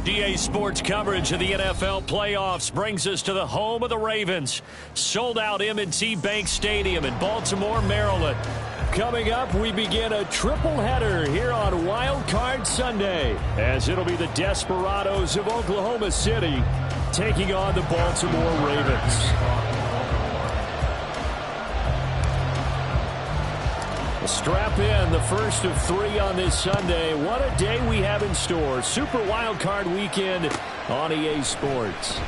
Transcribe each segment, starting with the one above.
EA Sports coverage of the NFL playoffs brings us to the home of the Ravens. Sold out M&T Bank Stadium in Baltimore, Maryland. Coming up, we begin a triple header here on Wild Card Sunday, as it'll be the Desperados of Oklahoma City taking on the Baltimore Ravens. Strap in, the first of 3 on this Sunday. What a day we have in store. Super Wild Card Weekend on EA Sports.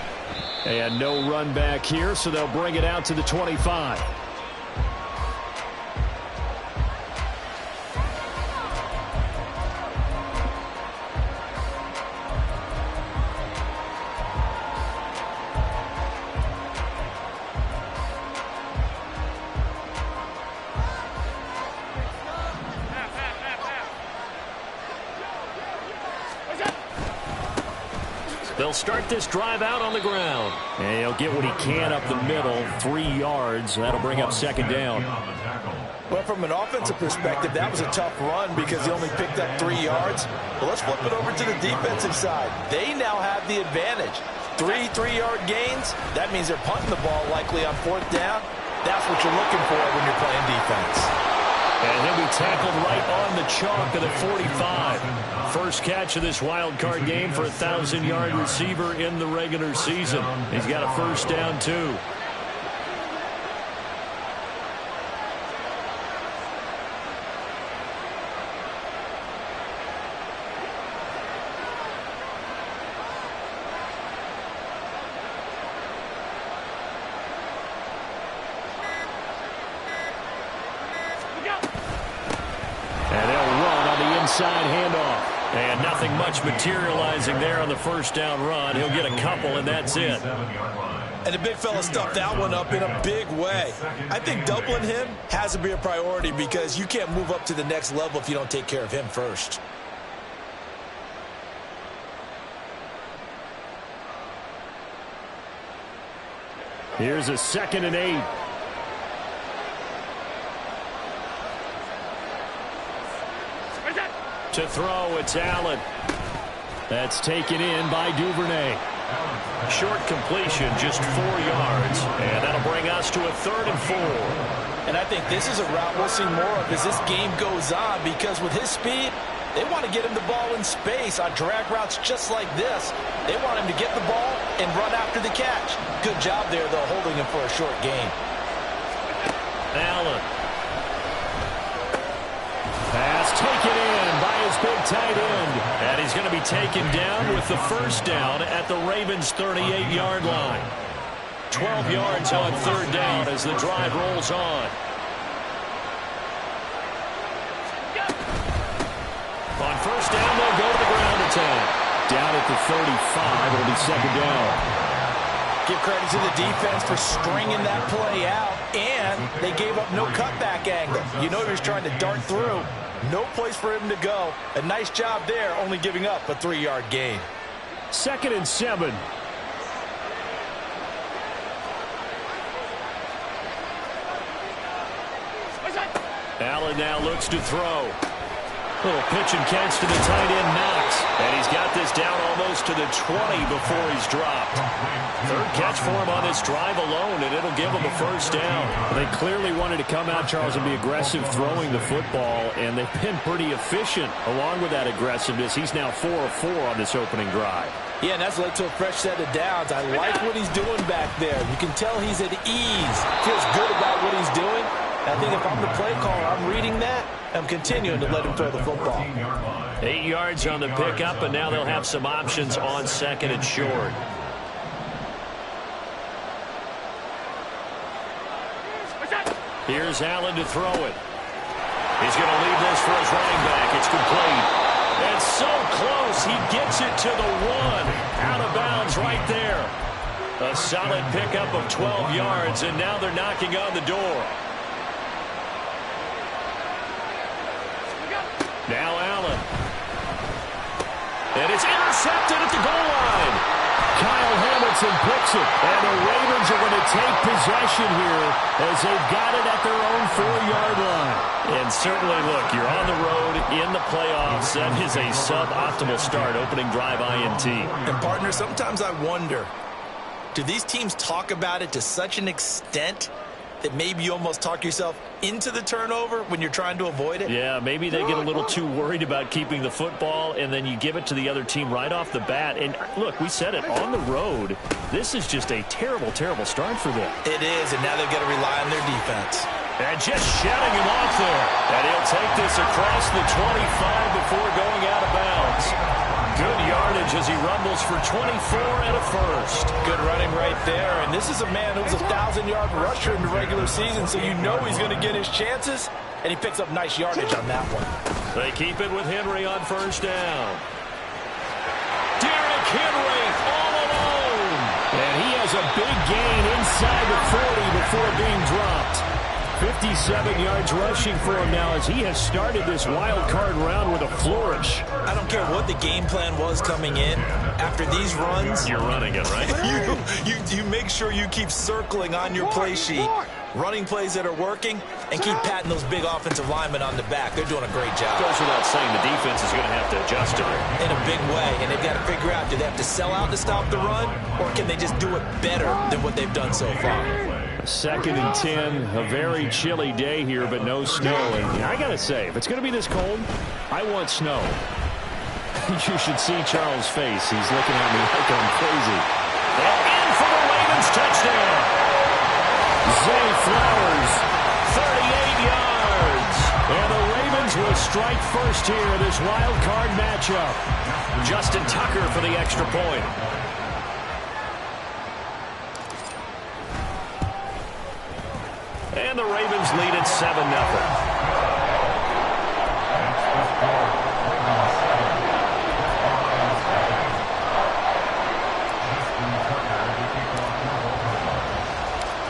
And no run back here, so they'll bring it out to the 25. They'll start this drive out on the ground. And he'll get what he can up the middle, 3 yards. That'll bring up second down. Well, from an offensive perspective, that was a tough run because he only picked up 3 yards. But let's flip it over to the defensive side. They now have the advantage. 3 3-yard gains. That means they're punting the ball likely on 4th down. That's what you're looking for when you're playing defense. And he'll be tackled right on the chalk of the 45. First catch of this wild card game for a 1,000-yard receiver in the regular season. He's got a first down, too. And they'll run on the inside handoff. And nothing much materializing there on the first down run. He'll get a couple, and that's it. And the big fella stuffed that one up in a big way. I think doubling him has to be a priority because you can't move up to the next level if you don't take care of him first. Here's a 2nd and 8. To throw, it's Allen. That's taken in by Duvernay. Short completion, just 4 yards. And that'll bring us to a 3rd and 4. And I think this is a route we'll see more of as this game goes on because with his speed, they want to get him the ball in space on drag routes just like this. They want him to get the ball and run after the catch. Good job there, though, holding him for a short gain. Allen. Pass taken in by his big tight end. And he's going to be taken down with the first down at the Ravens' 38-yard line. 12 yards on 3rd down as the drive rolls on. On first down, they'll go to the ground attack. Down at the 35, it'll be second down. Give credit to the defense for stringing that play out, and they gave up no cutback angle. You know he was trying to dart through. No place for him to go. A nice job there, only giving up a 3-yard gain. 2nd and 7. Allen now looks to throw. Little pitch and catch to the tight end, Knox. And he's got this down almost to the 20 before he's dropped. 3rd catch for him on this drive alone, and it'll give him a first down. They clearly wanted to come out, Charles, and be aggressive throwing the football, and they've been pretty efficient along with that aggressiveness. He's now 4 of 4 on this opening drive. Yeah, and that's led to a fresh set of downs. I like what he's doing back there. You can tell he's at ease. Feels good about what he's doing. I think if I'm the play caller, I'm reading that. I'm continuing to let him throw the football. 8 yards on the pickup, and now they'll have some options on 2nd and short. Here's Allen to throw it. He's going to leave this for his running back. It's complete. And so close. He gets it to the 1. Out of bounds right there. A solid pickup of 12 yards, and now they're knocking on the door. Now Allen. And it's intercepted at the goal line. Kyle Hamilton picks it. And the Ravens are going to take possession here as they've got it at their own 4-yard line. And certainly, look, you're on the road in the playoffs. That is a suboptimal start, opening drive INT. And, partner, sometimes I wonder, do these teams talk about it to such an extent that maybe you almost talk yourself into the turnover when you're trying to avoid it? Yeah, maybe they get a little too worried about keeping the football, and then you give it to the other team right off the bat. And, look, we said it, on the road, this is just a terrible, terrible start for them. It is, and now they've got to rely on their defense. And just shutting him off there. And he'll take this across the 25 before going out of bounds. Good yardage as he rumbles for 24 and a first. Good running right there. And this is a man who was a 1,000-yard rusher in the regular season, so you know he's going to get his chances. And he picks up nice yardage on that one. They keep it with Henry on first down. Derrick Henry all alone. And he has a big gain inside the 40 before being dropped. 57 yards rushing for him now as he has started this wild card round with a flourish. I don't care what the game plan was coming in. After these runs, you're running it, right? you make sure you keep circling on your play sheet, running plays that are working, and keep patting those big offensive linemen on the back. They're doing a great job. Goes without saying the defense is going to have to adjust to it. In a big way, and they've got to figure out, do they have to sell out to stop the run, or can they just do it better than what they've done so far? 2nd and 10, a very chilly day here, but no snow. And I got to say, if it's going to be this cold, I want snow. You should see Charles' face. He's looking at me like I'm crazy. And in for the Ravens touchdown. Zay Flowers, 38 yards. And the Ravens will strike first here in this wild card matchup. Justin Tucker for the extra point. And the Ravens lead at 7-0.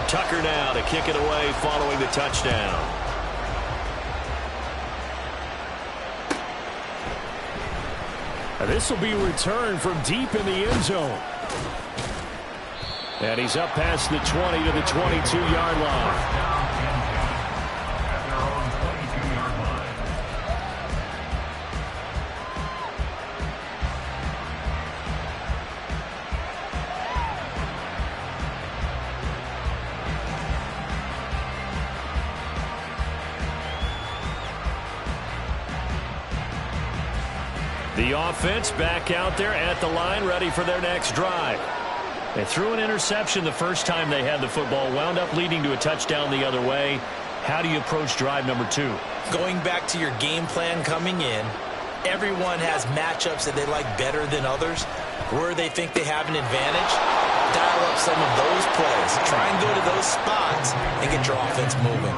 Tucker now to kick it away following the touchdown. And this will be returned from deep in the end zone. And he's up past the 20 to the 22-yard line. The offense back out there at the line, ready for their next drive. They threw an interception the first time they had the football, wound up leading to a touchdown the other way. How do you approach drive number 2? Going back to your game plan coming in, everyone has matchups that they like better than others, where they think they have an advantage. Dial up some of those plays. Try and go to those spots and get your offense moving.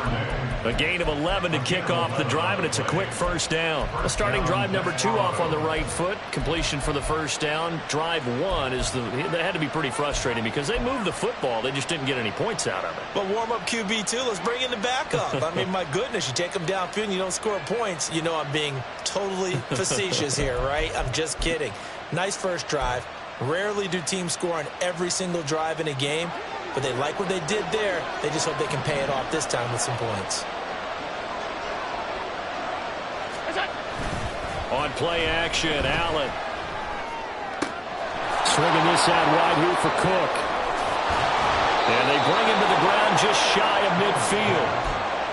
A gain of 11 to kick off the drive, and it's a quick first down. Starting drive number 2 off on the right foot. Completion for the first down. Drive 1 that had to be pretty frustrating because they moved the football. They just didn't get any points out of it. But warm up QB2, let's bring in the backup. I mean, my goodness, you take them downfield and you don't score points. You know I'm being totally facetious here, right? I'm just kidding. Nice first drive. Rarely do teams score on every single drive in a game, but they like what they did there. They just hope they can pay it off this time with some points. On play action, Allen. Swinging this out wide here for Cook. And they bring him to the ground just shy of midfield.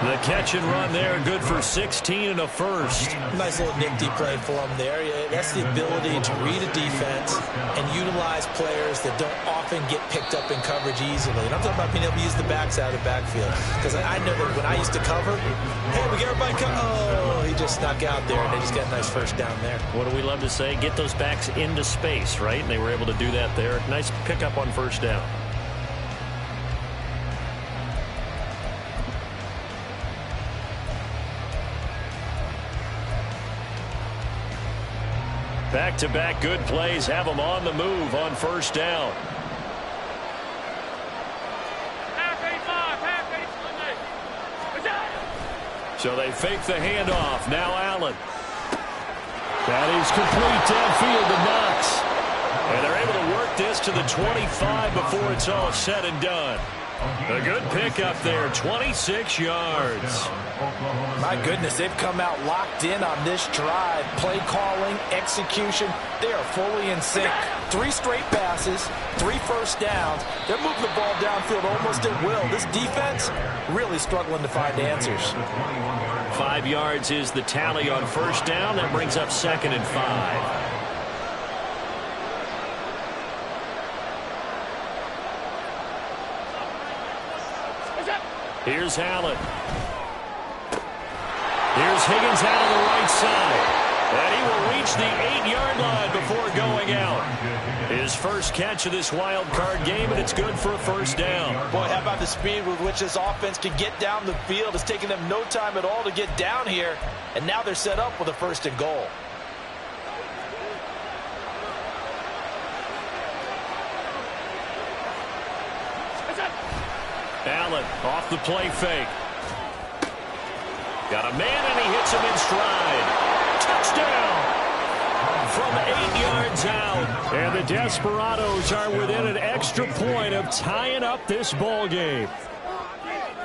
The catch and run there, good for 16 and a first. Nice little nifty play for him there. That's the ability to read a defense and utilize players that don't often get picked up in coverage easily. And I'm talking about being able to use the backside of the backfield. Because I know that when I used to cover, hey, we got everybody cover. Oh, he just snuck out there, and they just got a nice first down there. What do we love to say? Get those backs into space, right? And they were able to do that there. Nice pickup on first down. Back-to-back good plays have them on the move on first down. So they fake the handoff. Now Allen. That is complete downfield to Knox. And they're able to work this to the 25 before it's all said and done. A good pickup there, 26 yards. My goodness, they've come out locked in on this drive. Play calling, execution, they are fully in sync. 3 straight passes, 3 first downs. They're moving the ball downfield almost at will. This defense really struggling to find answers. 5 yards is the tally on first down. That brings up 2nd and 5. Here's Allen. Here's Higgins out on the right side. And he will reach the 8-yard line before going out. His first catch of this wild card game, and it's good for a first down. Boy, how about the speed with which this offense can get down the field? It's taken them no time at all to get down here. And now they're set up with a 1st and goal. Allen off the play fake. Got a man, and he hits him in stride. Touchdown from 8 yards out. And the Desperados are within an extra point of tying up this ball game.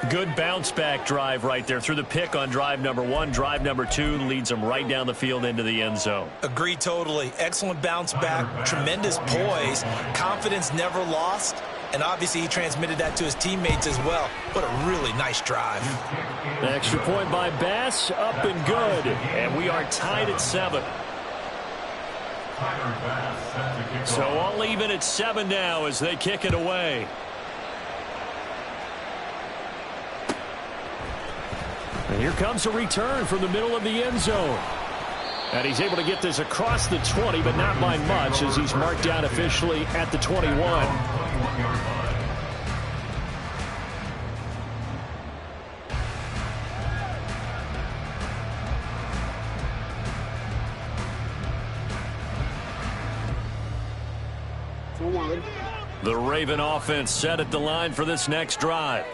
Good bounce-back drive right there through the pick on drive number 1. Drive number 2 leads them right down the field into the end zone. Agree totally. Excellent bounce back, tremendous poise, confidence never lost. And obviously he transmitted that to his teammates as well. What a really nice drive. Extra point by Bass, up and good. And we are tied at 7. So all even at 7 now as they kick it away. And here comes a return from the middle of the end zone. And he's able to get this across the 20, but not by much as he's marked down officially at the 21. The Raven offense set at the line for this next drive.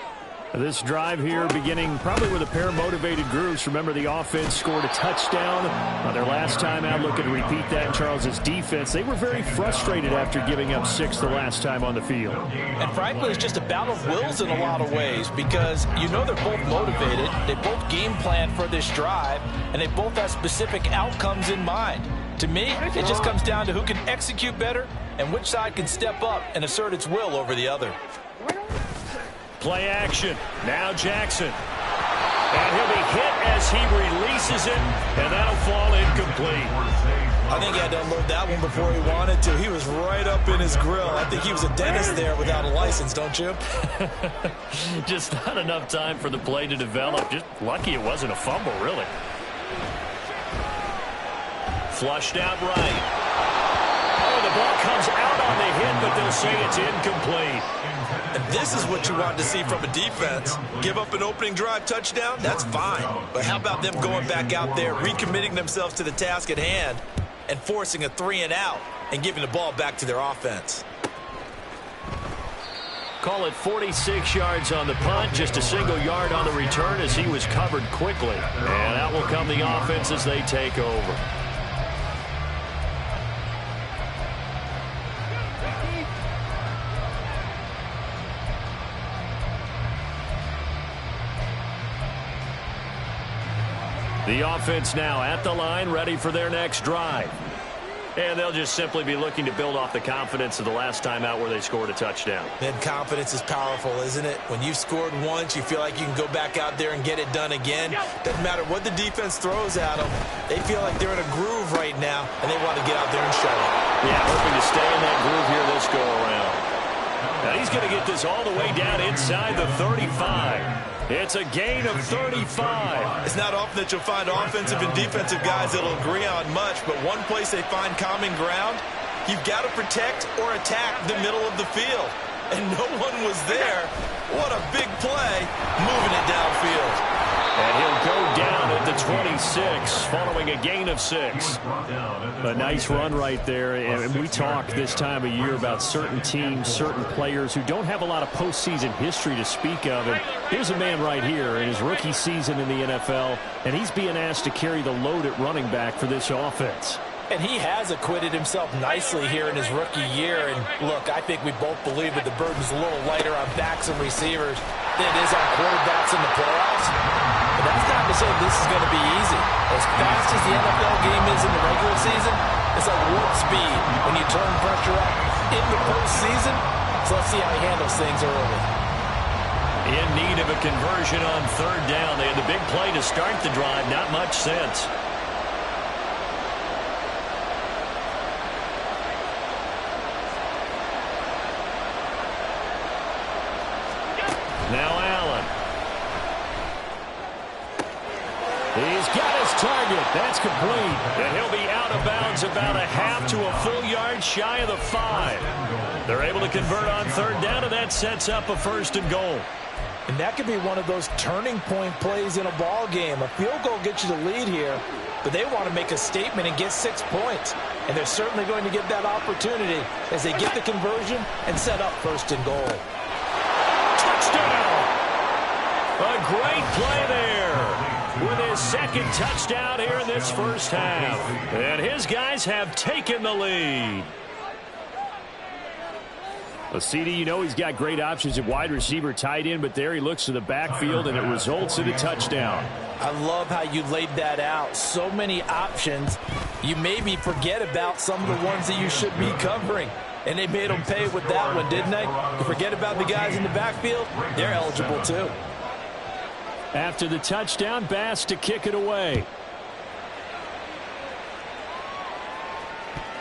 This drive here beginning probably with a pair of motivated groups. Remember, the offense scored a touchdown on their last time out. Looking to repeat that in Charles's defense. They were very frustrated after giving up 6 the last time on the field. And frankly, it's just a battle of wills in a lot of ways because you know they're both motivated. They both game plan for this drive, and they both have specific outcomes in mind. To me, it just comes down to who can execute better and which side can step up and assert its will over the other. Play action. Now Jackson. And he'll be hit as he releases it, and that'll fall incomplete. I think he had to unload that one before he wanted to. He was right up in his grill. I think he was a dentist there without a license, don't you? Just not enough time for the play to develop. Just lucky it wasn't a fumble, really. Flushed out right. Oh, the ball comes out on the hit, but they'll say it's incomplete. And this is what you want to see from a defense. Give up an opening drive touchdown, that's fine. But how about them going back out there, recommitting themselves to the task at hand, and forcing a 3-and-out and giving the ball back to their offense? Call it 46 yards on the punt, just a single yard on the return as he was covered quickly. And out will come the offense as they take over. The offense now at the line, ready for their next drive. And they'll just simply be looking to build off the confidence of the last time out where they scored a touchdown. And confidence is powerful, isn't it? When you've scored once, you feel like you can go back out there and get it done again. Doesn't matter what the defense throws at them. They feel like they're in a groove right now, and they want to get out there and show it. Yeah, hoping to stay in that groove here this go-around. Now he's going to get this all the way down inside the 35. It's a gain of 35. It's not often that you'll find offensive and defensive guys that'll agree on much, but one place they find common ground, you've got to protect or attack the middle of the field. And no one was there. What a big play, moving it downfield. And he'll go down at the 26 following a gain of 6. A nice run right there. And we talk this time of year about certain teams, certain players who don't have a lot of postseason history to speak of. And here's a man right here in his rookie season in the NFL, and he's being asked to carry the load at running back for this offense. And he has acquitted himself nicely here in his rookie year. And look, I think we both believe that the burden's a little lighter on backs and receivers than it is on quarterbacks in the playoffs. But that's not to say this is going to be easy. As fast as the NFL game is in the regular season, it's like warp speed when you turn pressure up in the postseason. So let's see how he handles things early. In need of a conversion on third down. They had the big play to start the drive. Not much sense. Now Allen. He's got his target. That's complete. And he'll be out of bounds about a half to a full yard shy of the 5. They're able to convert on third down, and that sets up a 1st and goal. And that could be one of those turning point plays in a ball game. A field goal gets you the lead here, but they want to make a statement and get 6 points. And they're certainly going to get that opportunity as they get the conversion and set up 1st and goal. Touchdown! A great play there with his 2nd touchdown here in this first half. And his guys have taken the lead. Well, CD, you know he's got great options at wide receiver, tight end, but there he looks to the backfield, and it results in a touchdown. I love how you laid that out. So many options. You maybe forget about some of the ones that you should be covering. And they made them pay with that one, didn't they? You forget about the guys in the backfield, they're eligible too. After the touchdown, Bass to kick it away.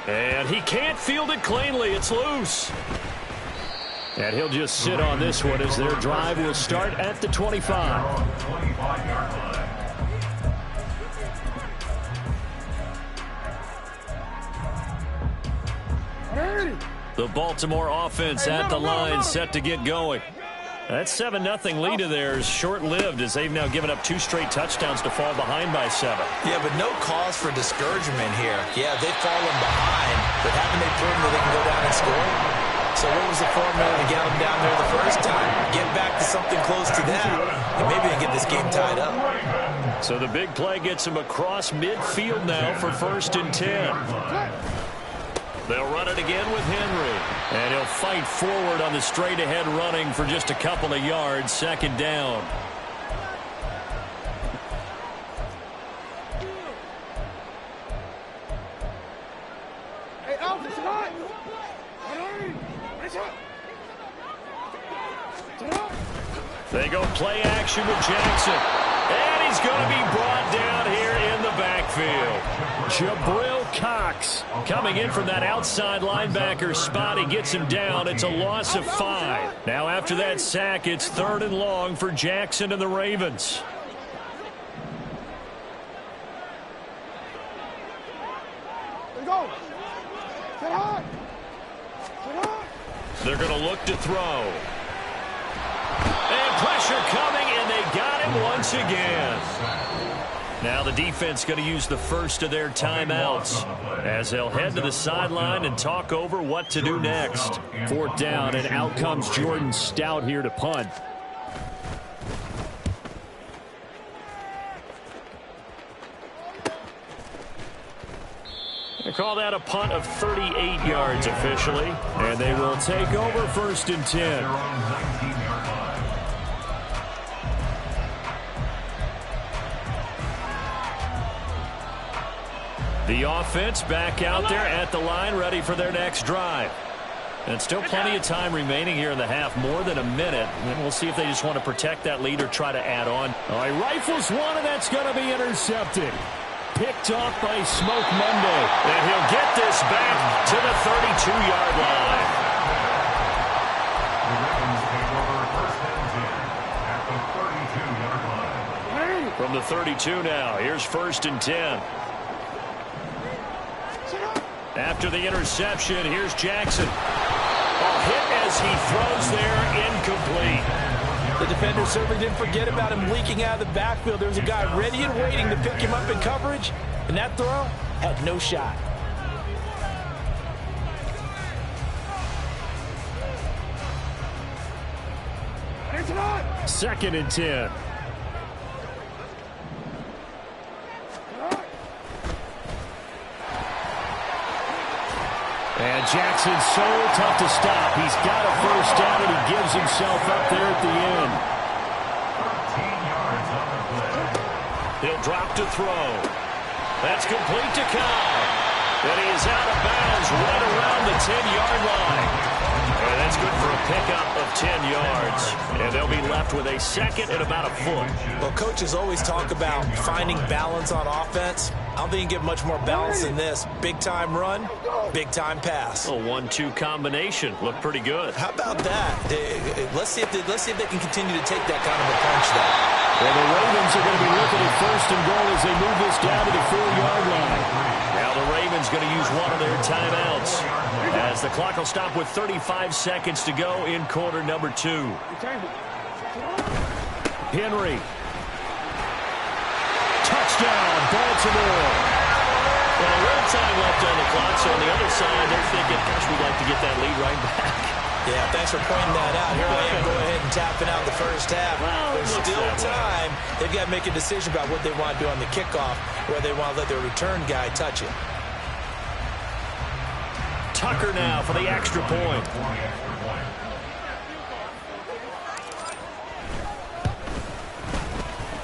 And he can't field it cleanly. It's loose. And he'll just sit on this one as their drive will start at the 25. The Baltimore offense at the line, set to get going. That 7-0 lead of theirs short-lived as they've now given up 2 straight touchdowns to fall behind by 7. Yeah, but no cause for discouragement here. Yeah, they've fallen behind, but haven't they proven that they can go down and score? So what was the formula to get them down there the first time? Get back to something close to that, and maybe they get this game tied up. So the big play gets them across midfield now for 1st and 10. They'll run it again with Henry. And he'll fight forward on the straight-ahead running for just a couple of yards. 2nd down. They go play action with Jackson. And he's going to be brought down here in the backfield. Jabril Cox coming in from that outside linebacker spot. He gets him down. It's a loss of 5. Now after that sack, it's 3rd and long for Jackson and the Ravens. They're going to look to throw. And pressure coming, and they got him once again. Now the defense going to use the first of their timeouts as they'll head to the sideline and talk over what to do next. 4th down, and out comes Jordan Stout here to punt. They call that a punt of 38 yards officially, and they will take over 1st and 10. The offense back out there at the line, ready for their next drive. And still plenty of time remaining here in the half, more than a minute. And we'll see if they just want to protect that lead or try to add on. Oh, he rifles one, and that's going to be intercepted. Picked off by Smoke Monday. And he'll get this back to the 32-yard line. From the 32 now, here's 1st and 10. After the interception, here's Jackson. A hit as he throws there, incomplete. The defender certainly didn't forget about him leaking out of the backfield. There was a guy ready and waiting to pick him up in coverage, and that throw had no shot. Second and 10. And Jackson's so tough to stop. He's got a first down, and he gives himself up there at the end. He'll drop to throw. That's complete to Kyle. And he is out of bounds right around the 10-yard line. And that's good for a pickup of 10 yards. And they'll be left with a second and about a foot. Well, coaches always talk about finding balance on offense. I don't think you can get much more balance than this. Big-time run, big-time pass. A 1-2 combination. Looked pretty good. How about that? Let's see if they can continue to take that kind of a punch there. Well, the Ravens are going to be looking at first and goal as they move this down to the 4-yard line. Now the Ravens going to use one of their timeouts as the clock will stop with 35 seconds to go in quarter number 2. Henry. Touchdown, Baltimore. Well, a little time left on the clock, so on the other side, they're thinking, gosh, we'd like to get that lead right back. Yeah, thanks for pointing that out. Here I am going ahead and tapping out the first half. Well, there's still time. They've got to make a decision about what they want to do on the kickoff, where they want to let their return guy touch it. Tucker now for the extra point.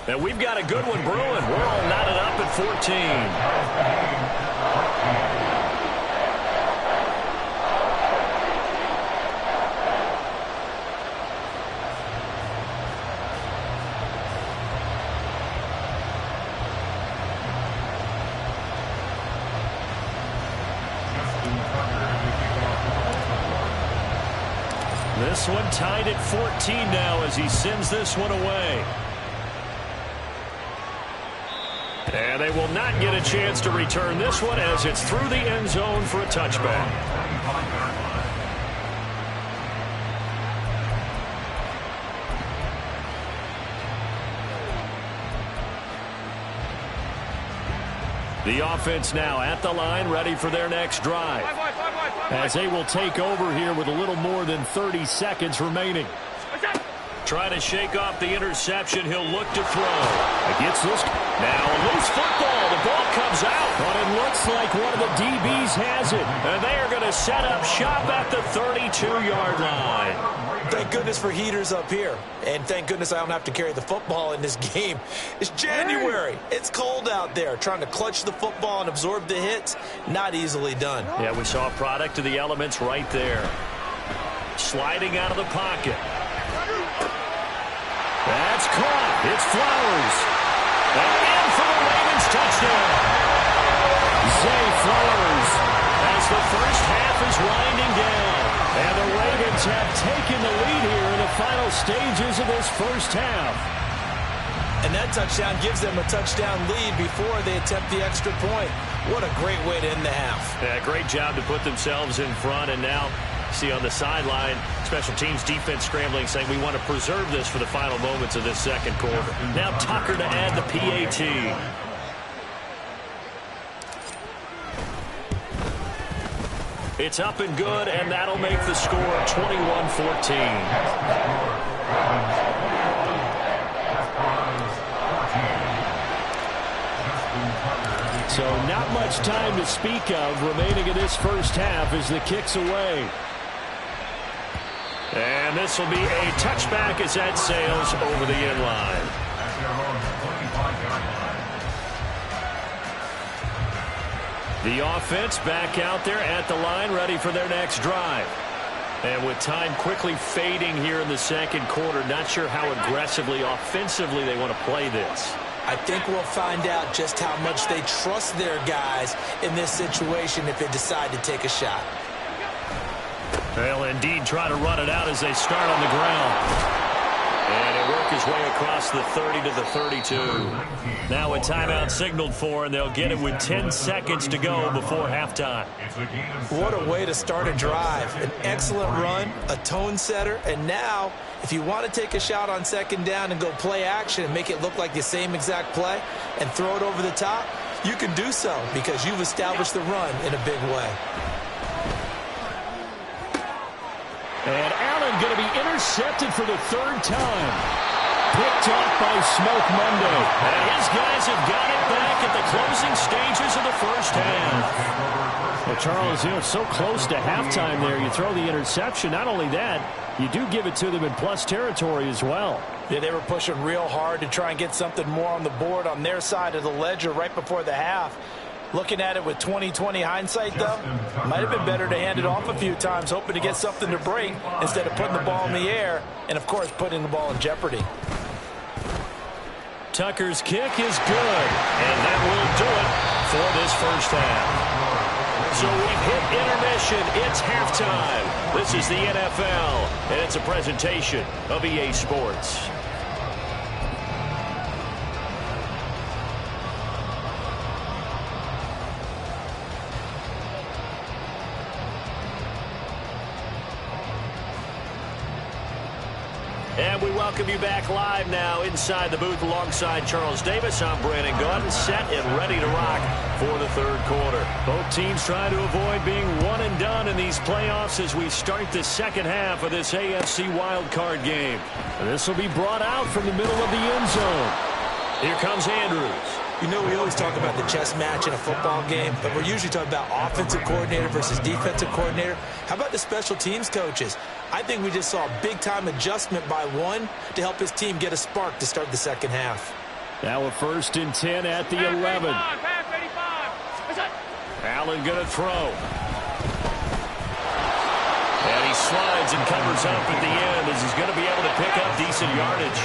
And we've got a good one brewing. We're all knotted up at 14. This one tied at 14 now as he sends this one away. And they will not get a chance to return this one as it's through the end zone for a touchback. The offense now at the line, ready for their next drive. As they will take over here with a little more than 30 seconds remaining. Trying to shake off the interception. He'll look to throw. It gets this. Now a loose football. The ball comes out. But it looks like one of the DBs has it. And they are going to set up shop at the 32-yard line. Thank goodness for heaters up here. And thank goodness I don't have to carry the football in this game. It's January. It's cold out there. Trying to clutch the football and absorb the hits, not easily done. Yeah, we saw a product of the elements right there. Sliding out of the pocket. That's caught. It's Flowers. And in for the Ravens touchdown. Zay Flowers as the first half is winding down. And the Ravens have taken the lead here in the final stages of this first half. And that touchdown gives them a touchdown lead before they attempt the extra point. What a great way to end the half. Yeah, great job to put themselves in front. And now, see on the sideline, special teams defense scrambling, saying we want to preserve this for the final moments of this second quarter. Now Tucker to add the PAT. It's up and good, and that'll make the score 21-14. So not much time to speak of remaining in this first half as the kick's away. And this will be a touchback as that sails over the end line. The offense back out there at the line, ready for their next drive. And with time quickly fading here in the second quarter, not sure how aggressively, offensively they want to play this. I think we'll find out just how much they trust their guys in this situation if they decide to take a shot. They'll indeed try to run it out as they start on the ground. And it worked his way across the 30 to the 32. Now a timeout signaled for, and they'll get it with 10 seconds to go before halftime. What a way to start a drive. An excellent run, a tone setter, and now if you want to take a shot on second down and go play action and make it look like the same exact play and throw it over the top, you can do so because you've established the run in a big way. And Allen going to be intercepted for the third time. Picked off by Smoke Monday. And his guys have got it back at the closing stages of the first half. Well, Charles, you know, so close to halftime there. You throw the interception. Not only that, you do give it to them in plus territory as well. Yeah, they were pushing real hard to try and get something more on the board on their side of the ledger right before the half. Looking at it with 20/20 hindsight, though, might have been better to hand it off a few times, hoping to get something to break instead of putting the ball in the air and, of course, putting the ball in jeopardy. Tucker's kick is good, and that will do it for this first half. So we've hit intermission. It's halftime. This is the NFL, and it's a presentation of EA Sports. And we welcome you back live now inside the booth alongside Charles Davis. I'm Brandon Gaudin, set and ready to rock for the third quarter. Both teams trying to avoid being one and done in these playoffs as we start the second half of this AFC wildcard game. This will be brought out from the middle of the end zone. Here comes Andrews. You know, we always talk about the chess match in a football game, but we're usually talking about offensive coordinator versus defensive coordinator. How about the special teams coaches? I think we just saw a big-time adjustment by one to help his team get a spark to start the second half. Now a 1st and 10 at the 11. Allen going to throw. And he slides and covers up at the end as he's going to be able to pick up decent yardage.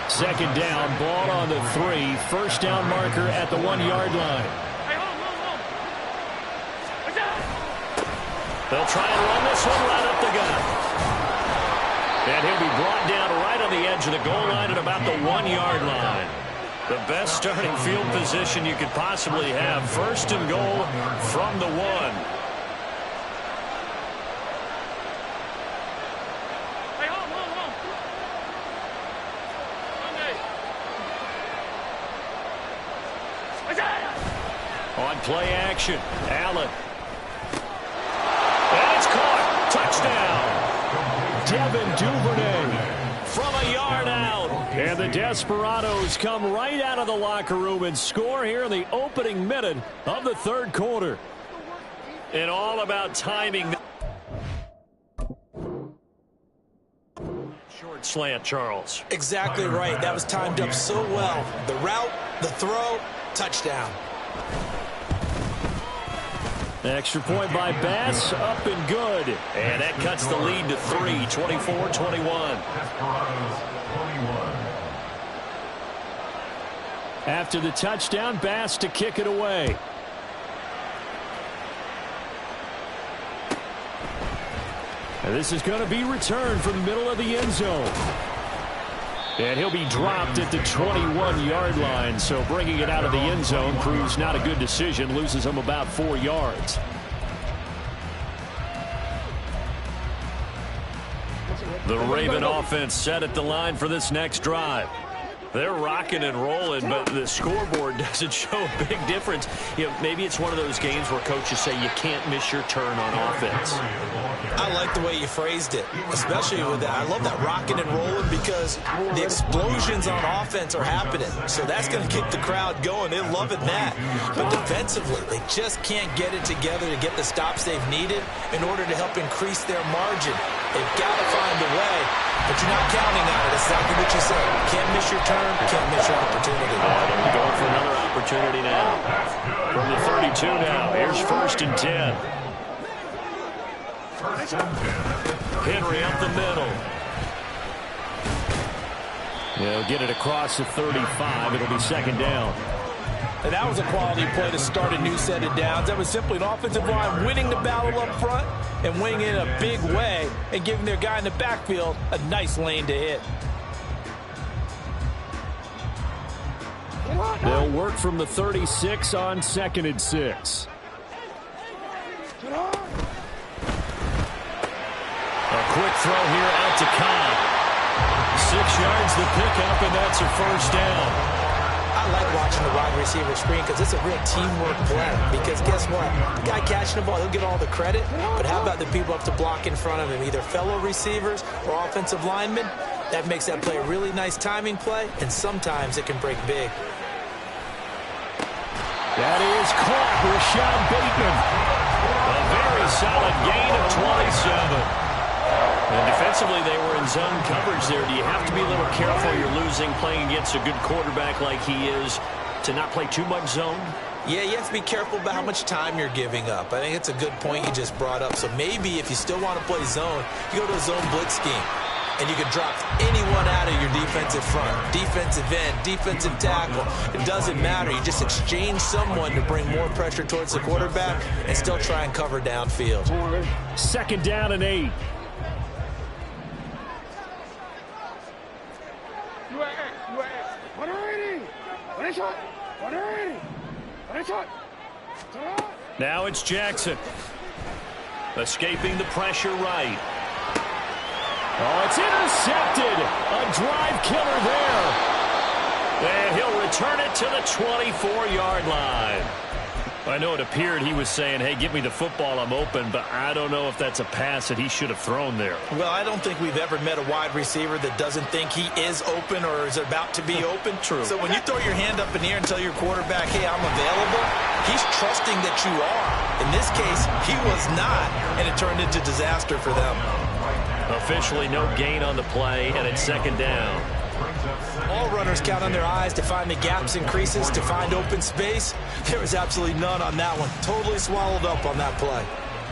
Second down, ball on the 3. First down marker at the 1-yard line. They'll try and run this one right up the gut. And he'll be brought down right on the edge of the goal line at about the 1-yard line. The best starting field position you could possibly have. 1st and goal from the 1. On play action, Allen. And it's caught. Touchdown. Devin Duvernay from a yard out. And the Desperados come right out of the locker room and score here in the opening minute of the third quarter. And all about timing. Short slant, Charles. Exactly right. That was timed up so well. The route, the throw, touchdown. Extra point by Bass, up and good. And that cuts the lead to 3, 24-21. After the touchdown, Bass to kick it away. And this is going to be returned from the middle of the end zone. And he'll be dropped at the 21-yard line. So bringing it out of the end zone proves not a good decision. Loses him about 4 yards. The Raven offense set at the line for this next drive. They're rocking and rolling, but the scoreboard doesn't show a big difference. You know, maybe it's one of those games where coaches say you can't miss your turn on offense. I like the way you phrased it, especially with that. I love that rocking and rolling because the explosions on offense are happening. So that's going to keep the crowd going. They're loving that. But defensively, they just can't get it together to get the stops they've needed in order to help increase their margin. They've got to find a way, but you're not counting on it. It's exactly what you said. Can't miss your turn, can't miss your opportunity. They'll be going for another opportunity now. From the 32 now, here's 1st and 10. Henry up the middle. They'll get it across the 35. It'll be 2nd down. And that was a quality play to start a new set of downs. That was simply an offensive line winning the battle up front and winning it in a big way and giving their guy in the backfield a nice lane to hit. They'll work from the 36 on 2nd and 6. A quick throw here out to Cobb. 6 yards the pickup, and that's a 1st down. I like watching the wide receiver screen because it's a real teamwork play. Because guess what? The guy catching the ball, he'll get all the credit. But how about the people up to block in front of him, either fellow receivers or offensive linemen? That makes that play a really nice timing play, and sometimes it can break big. That is caught. Rashad Bateman. Defensively, they were in zone coverage there. Do you have to be a little careful you're losing playing against a good quarterback like he is to not play too much zone? Yeah, you have to be careful about how much time you're giving up. I think it's a good point you just brought up. So maybe if you still want to play zone, you go to a zone blitz scheme. And you can drop anyone out of your defensive front, defensive end, defensive tackle. It doesn't matter. You just exchange someone to bring more pressure towards the quarterback and still try and cover downfield. 2nd down and 8. Now it's Jackson. Escaping the pressure right. Oh, it's intercepted. A drive killer there. And he'll return it to the 24-yard line. I know it appeared he was saying, hey, give me the football, I'm open, but I don't know if that's a pass that he should have thrown there. Well, I don't think we've ever met a wide receiver that doesn't think he is open or is about to be open. True. So when you throw your hand up in the air and tell your quarterback, hey, I'm available, he's trusting that you are. In this case, he was not, and it turned into disaster for them. Officially no gain on the play, and it's 2nd down. All runners count on their eyes to find the gaps and creases, to find open space. There was absolutely none on that one. Totally swallowed up on that play.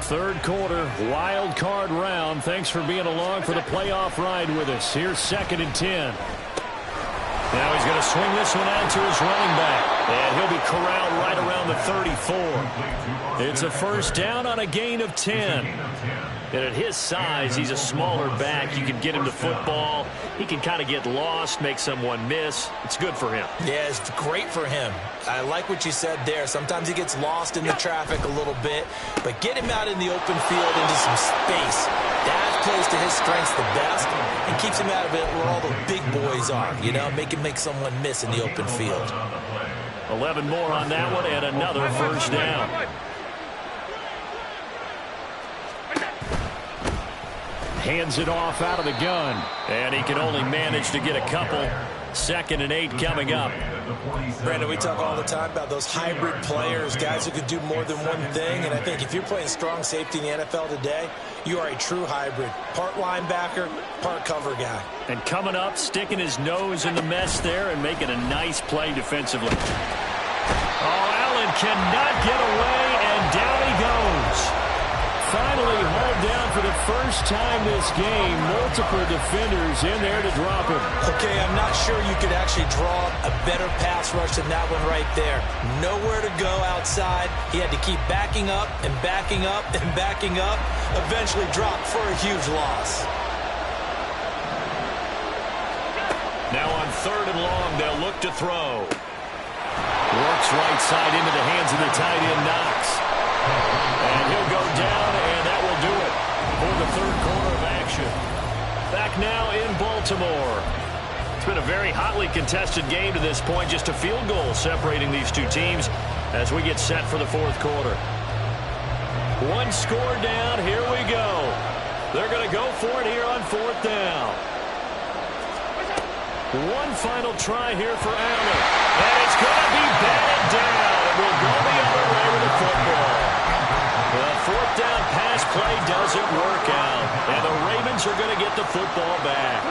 3rd quarter, wild card round. Thanks for being along for the playoff ride with us. Here's 2nd and 10. Now he's going to swing this one out to his running back. And he'll be corralled right around the 34. It's a 1st down on a gain of 10. And at his size, he's a smaller back. You can get him the football. He can kind of get lost, make someone miss. It's good for him. Yeah, it's great for him. I like what you said there. Sometimes he gets lost in the traffic a little bit, but get him out in the open field into some space. That plays to his strengths the best and keeps him out of it where all the big boys are, you know, make him make someone miss in the open field. 11 more on that one and another 1st down. Hands it off out of the gun. And he can only manage to get a couple. 2nd and 8 coming up. Brandon, we talk all the time about those hybrid players, guys who could do more than one thing. And I think if you're playing strong safety in the NFL today, you are a true hybrid. Part linebacker, part cover guy. And coming up, sticking his nose in the mess there and making a nice play defensively. Oh, Allen cannot get away, and down he goes. Finally hauled down for the first time this game. Multiple defenders in there to drop him. Okay, I'm not sure you could actually draw a better pass rush than that one right there. Nowhere to go outside. He had to keep backing up and backing up and backing up. Eventually dropped for a huge loss. Now on 3rd and long, they'll look to throw. Works right side into the hands of the tight end, Knox. And he'll go down, and that will do it for the 3rd quarter of action. Back now in Baltimore. It's been a very hotly contested game to this point. Just a field goal separating these two teams as we get set for the 4th quarter. 1 score down. Here we go. They're going to go for it here on 4th down. One final try here for Allen. And it's going to be batted down. It will go the other way with the football. The 4th down pass play doesn't work out. And the Ravens are going to get the football back.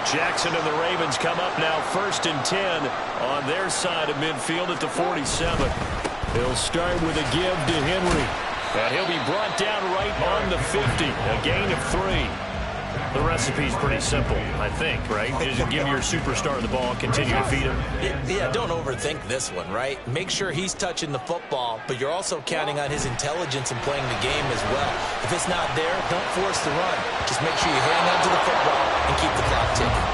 Jackson and the Ravens come up now 1st and 10 on their side of midfield at the 47. He'll start with a give to Henry. And he'll be brought down right on the 50. A gain of 3. The recipe's pretty simple, I think, right? Just give your superstar the ball, continue to feed him. Yeah, don't overthink this one, right? Make sure he's touching the football, but you're also counting on his intelligence in playing the game as well. If it's not there, don't force the run. Just make sure you hang on to the football and keep the clock ticking.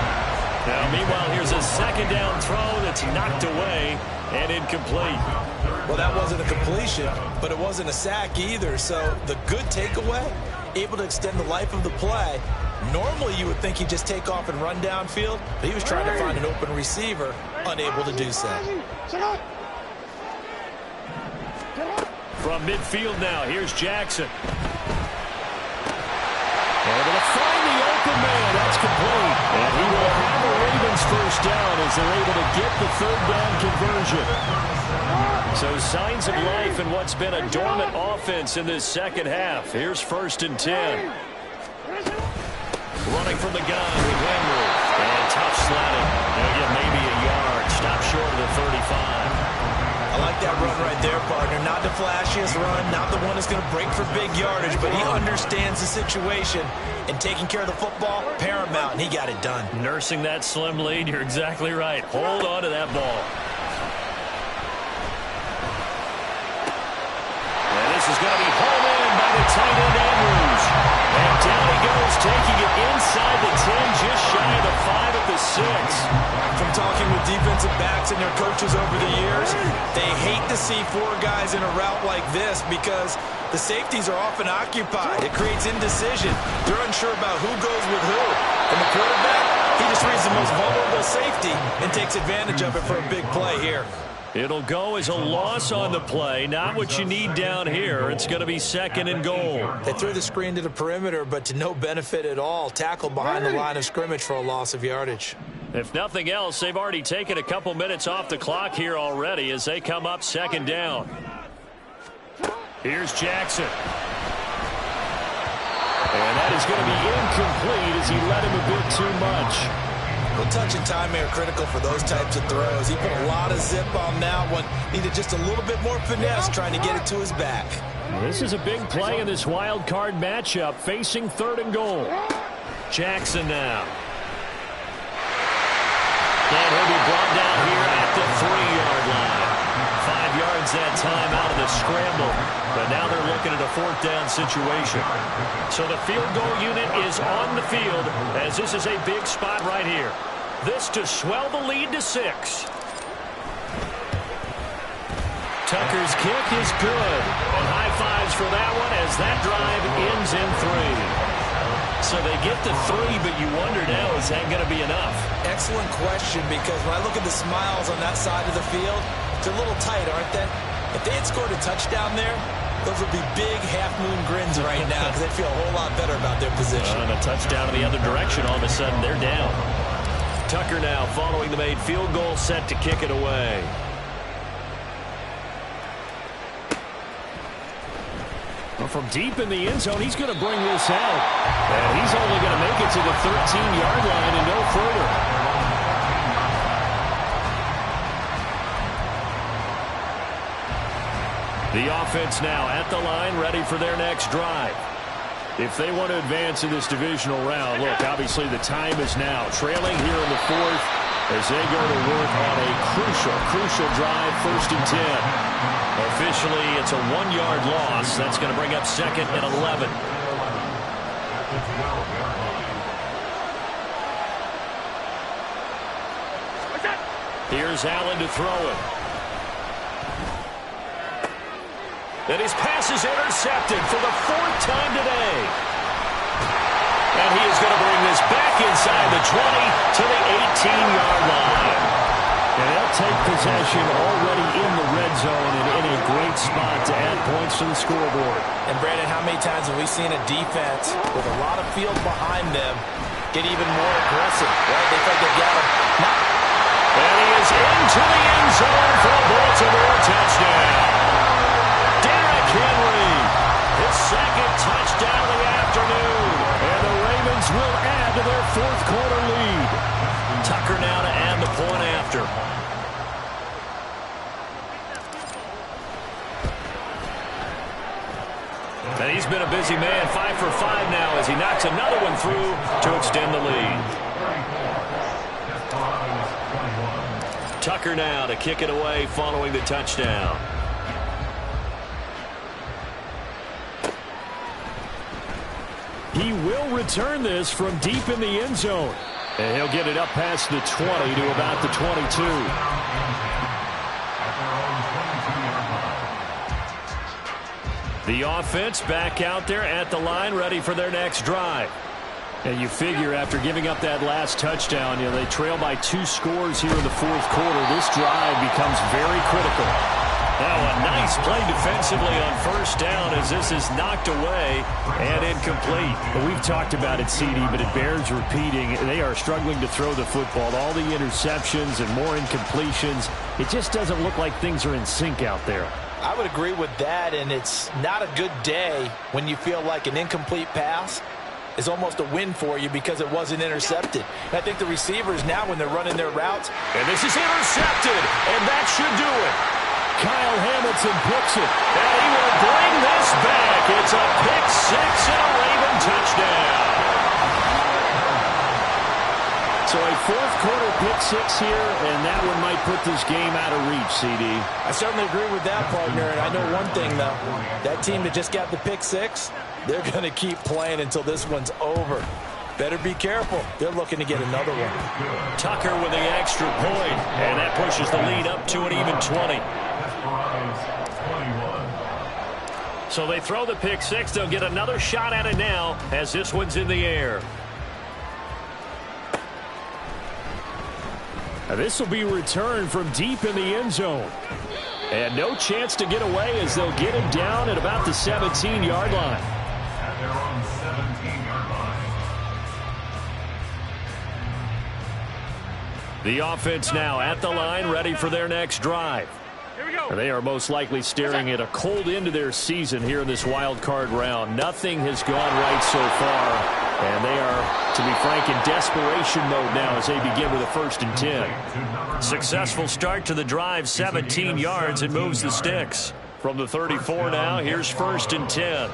Now, meanwhile, here's a 2nd down throw that's knocked away and incomplete. Well, that wasn't a completion, but it wasn't a sack either. So the good takeaway, able to extend the life of the play. Normally, you would think he'd just take off and run downfield, but he was trying to find an open receiver, unable to do so. From midfield now, here's Jackson. Able to find the open man. That's complete. And he will have the Ravens 1st down as they're able to get the 3rd down conversion. So signs of life in what's been a dormant offense in this 2nd half. Here's 1st and 10. Running from the gun with Henry. And tough sledding. They'll get maybe a yard. Stop short of the 35. I like that run right there, partner. Not the flashiest run, not the one that's going to break for big yardage, but he understands the situation, and taking care of the football, paramount, and he got it done. Nursing that slim lead, you're exactly right. Hold on to that ball. And this is going to be hauled in by the tight end, Andrews. And down he goes, taking it inside the 10, just shy of the 5 at the 6. From talking with defensive backs and their coaches over the years, they hate to see 4 guys in a route like this because the safeties are often occupied. It creates indecision. They're unsure about who goes with who. And the quarterback, he just reads the most vulnerable safety and takes advantage of it for a big play here. It'll go as a loss on the play. Not what you need down here. It's going to be 2nd and goal. They threw the screen to the perimeter, but to no benefit at all. Tackled behind the line of scrimmage for a loss of yardage. If nothing else, they've already taken a couple minutes off the clock here already as they come up 2nd down. Here's Jackson. And that is going to be incomplete as he led him a bit too much. Well, touch and time are critical for those types of throws. He put a lot of zip on that one. Needed just a little bit more finesse trying to get it to his back. This is a big play in this wild card matchup, facing 3rd and goal. Jackson now. And he'll be brought down here at the 3-yard line. 5 yards that time out of the scramble. But now they're looking at a 4th down situation. So the field goal unit is on the field as this is a big spot right here. This to swell the lead to 6. Tucker's kick is good. And high fives for that one as that drive ends in 3. So they get to 3, but you wonder now, is that going to be enough? Excellent question, because when I look at the smiles on that side of the field, they're a little tight, aren't they? If they had scored a touchdown there, those would be big half-moon grins right now because they'd feel a whole lot better about their position. And a touchdown in the other direction, all of a sudden they're down. Tucker now following the made field goal, set to kick it away. Well, from deep in the end zone, he's going to bring this out. And he's only going to make it to the 13-yard line and no further. The offense now at the line, ready for their next drive. If they want to advance in this divisional round, look, obviously the time is now. Trailing here in the 4th as they go to work on a crucial drive, 1st and 10. Officially, it's a 1-yard loss. That's going to bring up 2nd and 11. Here's Allen to throw it. And his pass is intercepted for the 4th time today. And he is going to bring this back inside the 20 to the 18-yard line. And they'll take possession already in the red zone and in a great spot to add points to the scoreboard. And, Brandon, how many times have we seen a defense with a lot of field behind them get even more aggressive, right? They think they've got him. And he is into the end zone for a Baltimore touchdown. Henry, his 2nd touchdown of the afternoon. And the Ravens will add to their 4th quarter lead. Tucker now to add the point after. And he's been a busy man, 5 for 5 now as he knocks another one through to extend the lead. Tucker now to kick it away following the touchdown. He will return this from deep in the end zone. And he'll get it up past the 20 to about the 22. The offense back out there at the line, ready for their next drive. And you figure after giving up that last touchdown, they trail by 2 scores here in the 4th quarter. This drive becomes very critical. Now a nice play defensively on 1st down as this is knocked away and incomplete. We've talked about it, CD, but it bears repeating. They are struggling to throw the football. All the interceptions and more incompletions. It just doesn't look like things are in sync out there. I would agree with that, and it's not a good day when you feel like an incomplete pass is almost a win for you because it wasn't intercepted. And I think the receivers now, when they're running their routes. And this is intercepted, and that should do it. Kyle Hamilton picks it, and he will bring this back. It's a pick six and a Raven touchdown. So a fourth-quarter pick six here, and that one might put this game out of reach, CD. I certainly agree with that, partner. And I know one thing, though. That team that just got the pick six, they're going to keep playing until this one's over. Better be careful. They're looking to get another one. Tucker with the extra point, and that pushes the lead up to an even 20. So they throw the pick six. They'll get another shot at it now as this one's in the air. Now this will be returned from deep in the end zone. And no chance to get away as they'll get him down at about the 17-yard line. At their own 17-yard line. The offense now at the line, ready for their next drive. Here we go. They are most likely staring at a cold end to their season here in this wild card round. Nothing has gone right so far. And they are, to be frank, in desperation mode now as they begin with a 1st and 10. Successful start to the drive, 17 yards, and moves the sticks. From the 34 now, here's 1st and 10.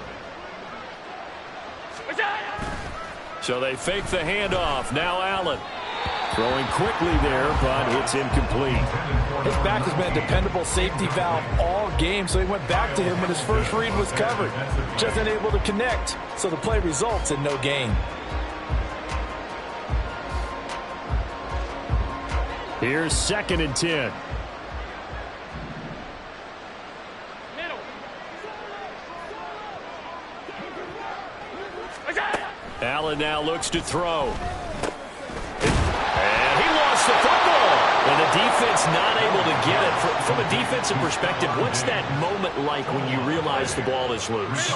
So they fake the handoff. Now Allen. Throwing quickly there, but it's incomplete. His back has been a dependable safety valve all game, so he went back to him when his first read was covered. Just unable to connect, so the play results in no gain. Here's 2nd and 10. Allen now looks to throw. And he lost the football. And the defense not able to get it. From a defensive perspective, what's that moment like when you realize the ball is loose?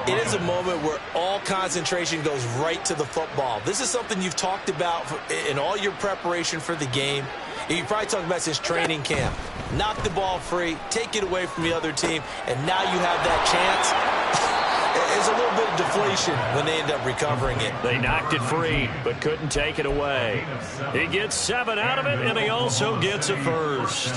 It is a moment where all concentration goes right to the football. This is something you've talked about in all your preparation for the game. You probably talked about since training camp. Knock the ball free, take it away from the other team, and now you have that chance. There's a little bit of deflation when they end up recovering it. They knocked it free, but couldn't take it away. He gets 7 out of it, and he also gets a first.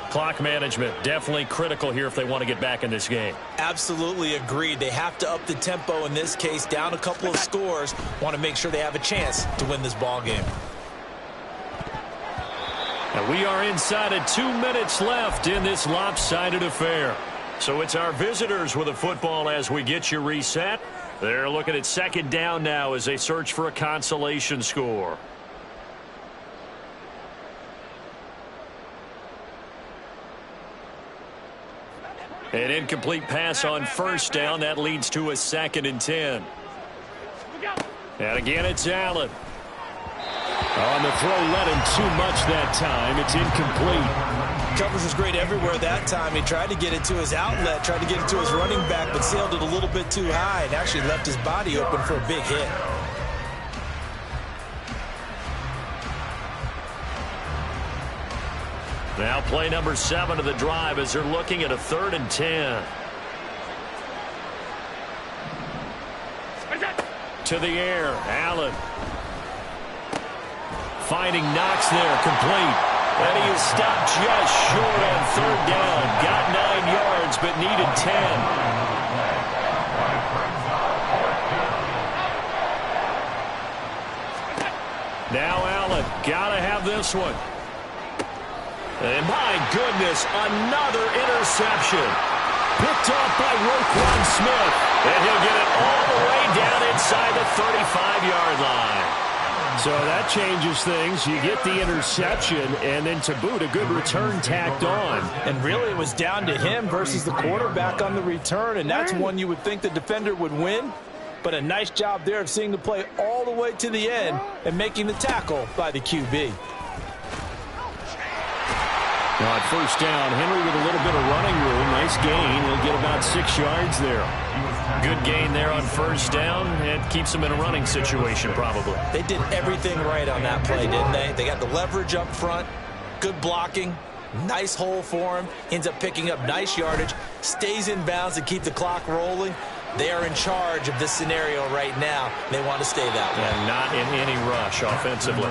Clock management, definitely critical here if they want to get back in this game. Absolutely agreed. They have to up the tempo in this case, down a couple of scores. Want to make sure they have a chance to win this ball game. And we are inside of 2 minutes left in this lopsided affair. So it's our visitors with a football as we get you reset. They're looking at 2nd down now as they search for a consolation score. An incomplete pass on 1st down. That leads to a 2nd and 10. And again, it's Allen. On the throw, let him too much that time. It's incomplete. Coverage was great everywhere that time. He tried to get it to his outlet, tried to get it to his running back, but sailed it a little bit too high and actually left his body open for a big hit. Now play number 7 of the drive as they're looking at a 3rd and 10. To the air, Allen. Finding Knox there, complete. And he is stopped just short on 3rd down. Got 9 yards, but needed 10. Now Allen, gotta have this one. And my goodness, another interception. Picked off by Roquan Smith. And he'll get it all the way down inside the 35-yard line. So that changes things. You get the interception, and then to boot, a good return tacked on. And really, it was down to him versus the quarterback on the return, and that's one you would think the defender would win. But a nice job there of seeing the play all the way to the end and making the tackle by the QB. Now at 1st down, Henry with a little bit of running room. Nice gain. He'll get about 6 yards there. Good gain there on 1st down, and keeps him in a running situation probably. They did everything right on that play, didn't they? They got the leverage up front, good blocking, nice hole for him, ends up picking up nice yardage, stays in bounds to keep the clock rolling. They are in charge of this scenario right now. They want to stay that way. And not in any rush offensively.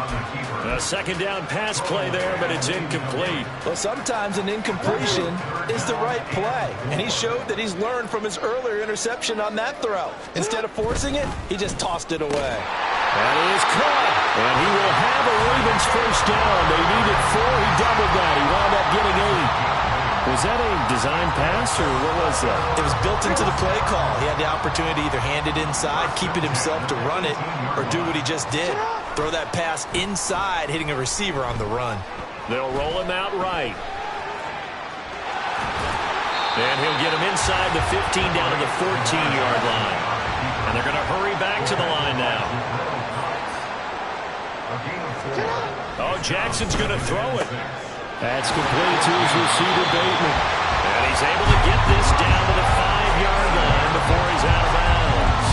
A second down pass play there, but it's incomplete. Well, sometimes an incompletion is the right play. And he showed that he's learned from his earlier interception on that throw. Instead of forcing it, he just tossed it away. That is caught. And he will have a Ravens first down. They needed 4. He doubled that. He wound up getting 8. Was that a design pass, or what was that? It was built into the play call. He had the opportunity to either hand it inside, keep it himself to run it, or do what he just did. Throw that pass inside, hitting a receiver on the run. They'll roll him out right. And he'll get him inside the 15 down to the 14-yard line. And they're going to hurry back to the line now. Oh, Jackson's going to throw it. That's complete to his receiver, Bateman. And he's able to get this down to the 5-yard line before he's out of bounds.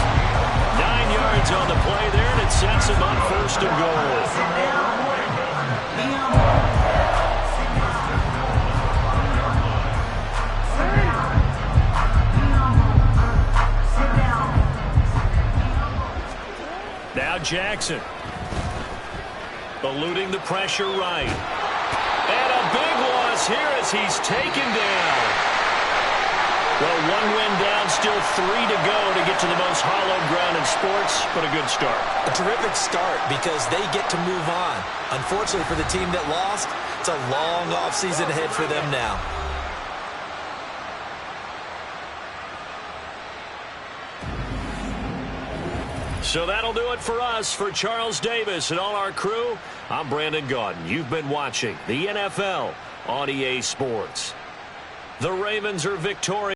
9 yards on the play there, and it sets him up first and goal. Now Jackson. Eluding the pressure right. And a big loss here as he's taken down. Well, 1 win down, still 3 to go to get to the most hallowed ground in sports, but a good start. A terrific start because they get to move on. Unfortunately for the team that lost, it's a long offseason ahead for them now. So that'll do it for us. For Charles Davis and all our crew, I'm Brandon Gaudin. You've been watching the NFL on EA Sports. The Ravens are victorious.